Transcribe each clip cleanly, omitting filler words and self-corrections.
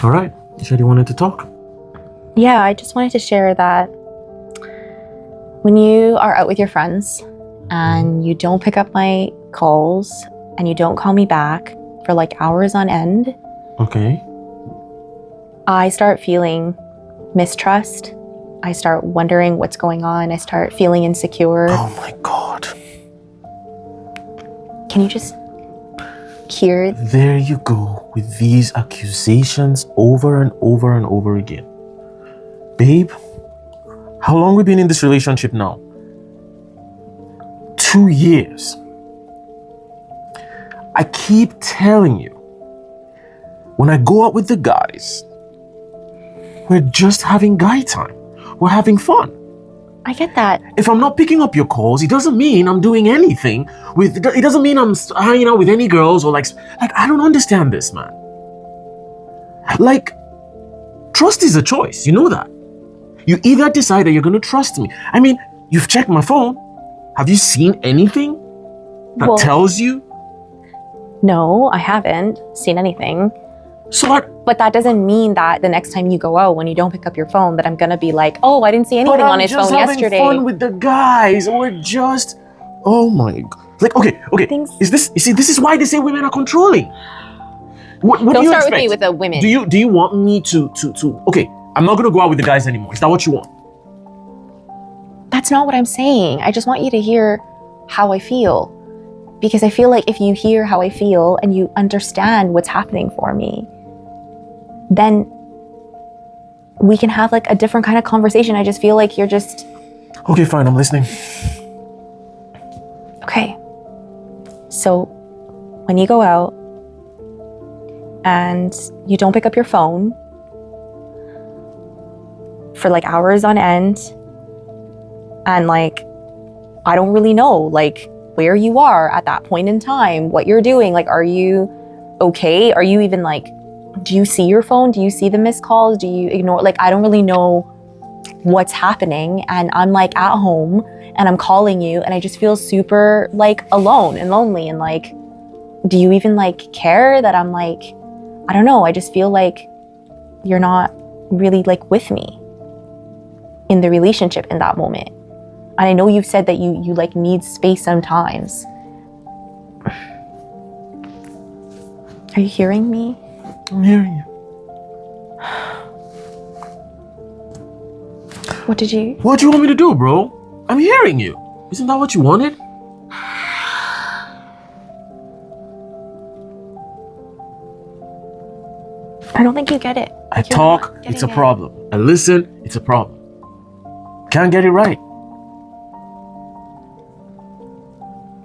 All right. You said you wanted to talk? Yeah, I just wanted to share that when you are out with your friends and you don't pick up my calls and you don't call me back for like hours on end, Okay. I start feeling mistrust. I start wondering what's going on. I start feeling insecure. Oh my God. Can you just hear? There you go with these accusations over and over and over again. Babe, how long we been in this relationship now? 2 years. I keep telling you, when I go out with the guys, we're just having guy time. We're having fun. I get that. If I'm not picking up your calls, it doesn't mean I'm doing anything with, it doesn't mean I'm hanging out with any girls or like I don't understand this, man. Like, trust is a choice, you know that. You either decide that you're going to trust me. I mean, you've checked my phone. Have you seen anything that tells you? No, I haven't seen anything. So But that doesn't mean that the next time you go out, when you don't pick up your phone, that I'm gonna be like, oh, I didn't see anything on his phone yesterday. But I'm just having fun with the guys. We're just, oh my God. Like, okay. This is why they say women are controlling. What don't do you start expect? with me with the women. Do you want me to, okay, I'm not gonna go out with the guys anymore. Is that what you want? That's not what I'm saying. I just want you to hear how I feel. Because I feel like if you hear how I feel and you understand what's happening for me, then we can have like a different kind of conversation. I just feel like you're just... Okay, fine, I'm listening. Okay. So when you go out and you don't pick up your phone for like hours on end, and like, I don't really know like where you are at that point in time, what you're doing. Like, are you okay? Are you even like, do you see your phone? Do you see the missed calls? Do you ignore? Like, I don't really know what's happening. And I'm like at home and I'm calling you and I just feel super like alone and lonely. And like, do you even like care that I'm like, I don't know. I just feel like you're not really like with me in the relationship in that moment. And I know you've said that you like need space sometimes. Are you hearing me? I'm hearing you. What do you want me to do, bro? I'm hearing you. Isn't that what you wanted? I don't think you get it. I talk, it's a problem. I listen, it's a problem. Can't get it right.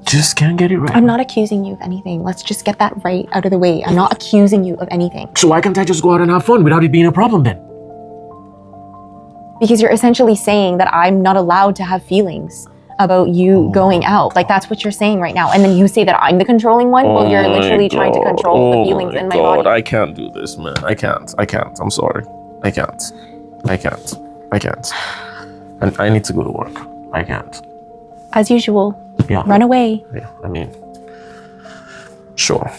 Just can't get it right. I'm not accusing you of anything. Let's just get that right out of the way. I'm not accusing you of anything. So why can't I just go out and have fun without it being a problem then? Because you're essentially saying that I'm not allowed to have feelings about you going out. Like, that's what you're saying right now. And then you say that I'm the controlling one? Well, you're literally trying to control the feelings in my body. I can't do this, man. I can't. I'm sorry. I can't. And I need to go to work. I can't. As usual. Yeah. Run away. Yeah, I mean, sure.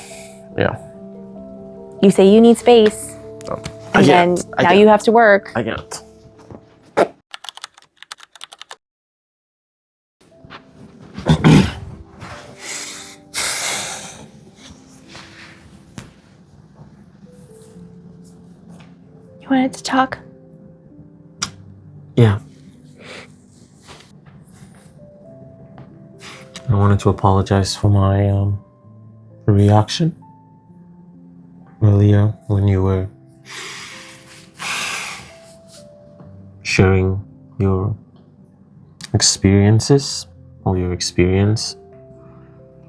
Yeah. You say you need space. And then now you have to work. I can't. You wanted to talk? Yeah. I wanted to apologize for my reaction earlier when you were sharing your experiences or your experience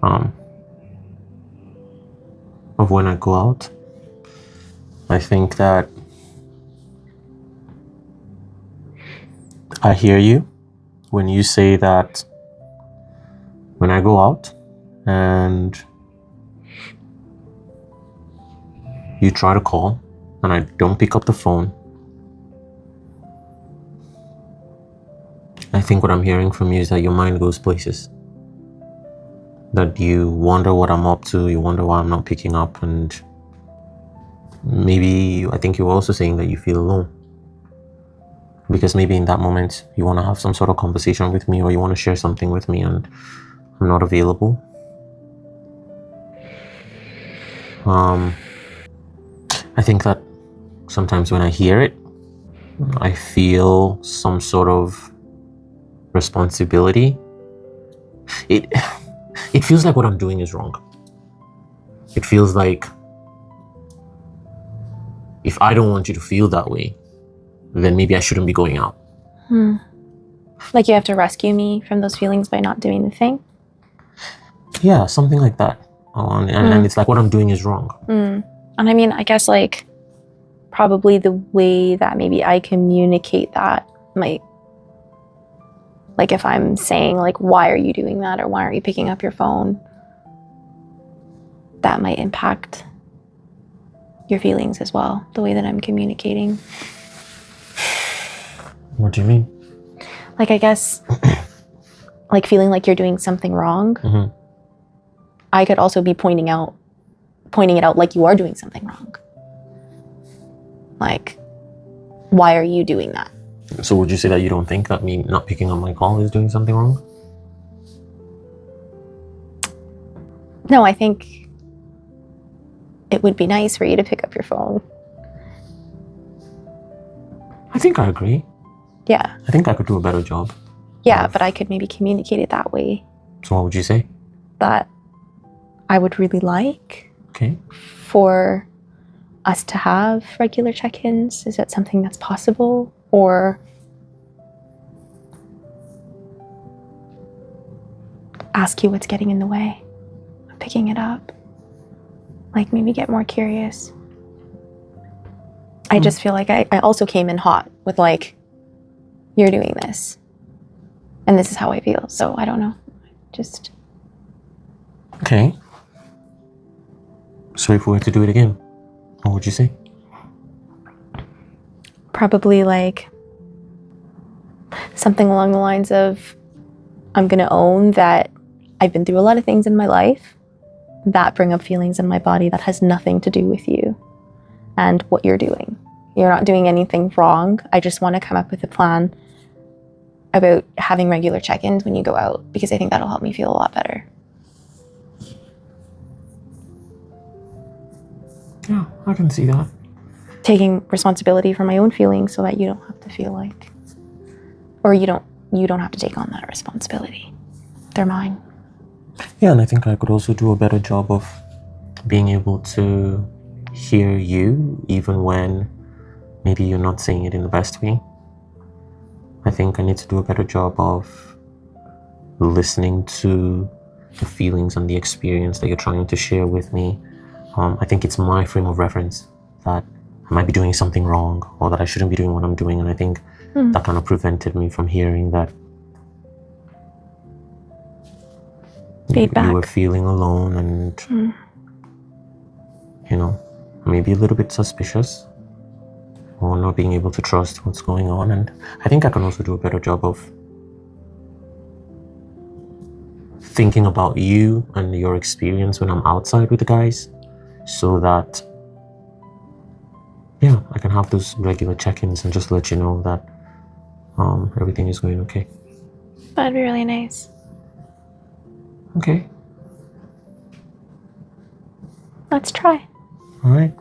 of when I go out. I think that I hear you when you say that when I go out and you try to call and I don't pick up the phone, I think what I'm hearing from you is that your mind goes places. that you wonder what I'm up to, you wonder why I'm not picking up, and maybe I think you were also saying that you feel alone. Because maybe in that moment you want to have some sort of conversation with me, or you want to share something with me, and I'm not available. I think that sometimes when I hear it, I feel some sort of responsibility. It feels like what I'm doing is wrong. It feels like if I don't want you to feel that way, then maybe I shouldn't be going out. Like you have to rescue me from those feelings by not doing the thing? Yeah, something like that. And it's like what I'm doing is wrong. And I mean, I guess like probably the way that maybe I communicate that might, like if I'm saying like, why are you doing that? Or why aren't you picking up your phone? That might impact your feelings as well, the way that I'm communicating. What do you mean? Like, I guess, like feeling like you're doing something wrong. I could also be pointing it out like you are doing something wrong. Like, why are you doing that? So would you say that you don't think that me not picking up my call is doing something wrong? No, I think it would be nice for you to pick up your phone. I think I agree. Yeah. I think I could do a better job. Yeah, but I could maybe communicate it that way. So what would you say? That I would really like for us to have regular check-ins. Is that something that's possible? Or ask you what's getting in the way of picking it up? Like maybe get more curious. I just feel like I also came in hot with like, you're doing this. And this is how I feel. So I don't know. Just. Okay. So if we were to do it again, what would you say? Probably like something along the lines of, I'm going to own that I've been through a lot of things in my life that bring up feelings in my body that has nothing to do with you and what you're doing. You're not doing anything wrong. I just want to come up with a plan about having regular check-ins when you go out, because I think that'll help me feel a lot better. Yeah, I can see that. Taking responsibility for my own feelings so that you don't have to feel like, or you don't have to take on that responsibility. They're mine. Yeah, and I think I could also do a better job of being able to hear you even when maybe you're not saying it in the best way. I think I need to do a better job of listening to the feelings and the experience that you're trying to share with me. I think it's my frame of reference that I might be doing something wrong or that I shouldn't be doing what I'm doing. And I think that kind of prevented me from hearing that feedback. You were feeling alone and, you know, maybe a little bit suspicious or not being able to trust what's going on. And I think I can also do a better job of thinking about you and your experience when I'm outside with the guys, so that, yeah, I can have those regular check-ins and just let you know that everything is going okay. That'd be really nice. Okay. Let's try. All right.